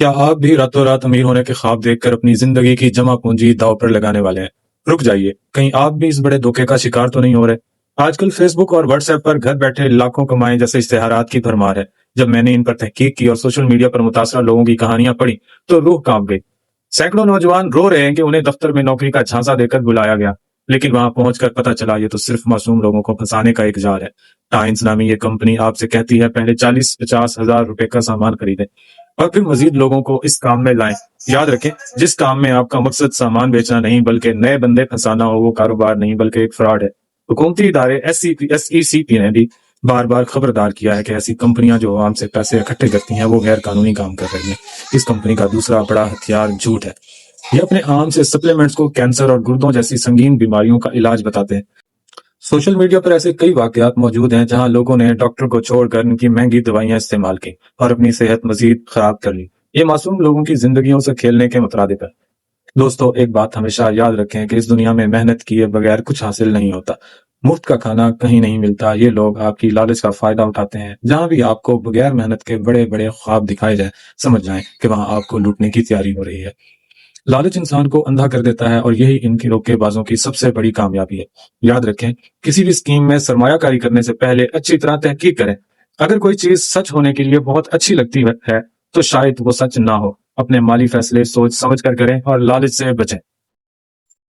کیا آپ بھی راتوں رات امیر ہونے کے خواب دیکھ کر اپنی زندگی کی جمع پونجی داؤ پر لگانے والے ہیں؟ رک جائیے، کہیں آپ بھی اس بڑے دھوکے کا شکار تو نہیں ہو رہے؟ آج کل فیس بک اور واٹس ایپ پر گھر بیٹھے لاکھوں کمائیں جیسے اشتہارات کی بھرمار ہے۔ جب میں نے ان پر تحقیق کی اور سوشل میڈیا پر متاثرہ لوگوں کی کہانیاں پڑھی تو روح کانپ گئی۔ سینکڑوں نوجوان رو رہے ہیں کہ انہیں دفتر میں نوکری کا جھانسا دے کر بلایا گیا، لیکن وہاں پہنچ کر پتہ چلا یہ تو صرف معصوم لوگوں کو پھنسانے کا ایک جال ہے۔ ٹائنس نامی یہ کمپنی آپ سے کہتی ہے پہلے 40-50 ہزار روپے کا سامان خریدیں اور پھر مزید لوگوں کو اس کام میں لائیں۔ یاد رکھیں، جس کام میں آپ کا مقصد سامان بیچنا نہیں بلکہ نئے بندے پھنسانا ہو، وہ کاروبار نہیں بلکہ ایک فراڈ ہے۔ حکومتی ادارے SEC نے بھی بار بار خبردار کیا ہے کہ ایسی کمپنیاں جو عوام سے پیسے اکٹھے کرتی ہیں وہ غیر قانونی کام کر رہی ہیں۔ اس کمپنی کا دوسرا بڑا ہتھیار جھوٹ ہے۔ یہ اپنے عام سے سپلیمنٹس کو کینسر اور گردوں جیسی سنگین بیماریوں کا علاج بتاتے ہیں۔ سوشل میڈیا پر ایسے کئی واقعات موجود ہیں جہاں لوگوں نے ڈاکٹر کو چھوڑ کر ان کی مہنگی دوائیاں استعمال کی اور اپنی صحت مزید خراب کر لی۔ یہ معصوم لوگوں کی زندگیوں سے کھیلنے کے مترادف ہے۔ دوستو، ایک بات ہمیشہ یاد رکھیں کہ اس دنیا میں محنت کیے بغیر کچھ حاصل نہیں ہوتا۔ مفت کا کھانا کہیں نہیں ملتا۔ یہ لوگ آپ کی لالچ کا فائدہ اٹھاتے ہیں۔ جہاں بھی آپ کو بغیر محنت کے بڑے بڑے خواب دکھائے جائیں، سمجھ جائیں کہ وہاں آپ کو لوٹنے کی تیاری ہو رہی ہے۔ لالچ انسان کو اندھا کر دیتا ہے اور یہی ان کی روکے بازوں کی سب سے بڑی کامیابی ہے۔ یاد رکھیں، کسی بھی اسکیم میں سرمایہ کاری کرنے سے پہلے اچھی طرح تحقیق کریں۔ اگر کوئی چیز سچ ہونے کے لیے بہت اچھی لگتی ہے تو شاید وہ سچ نہ ہو۔ اپنے مالی فیصلے سوچ سمجھ کر کریں اور لالچ سے بچیں۔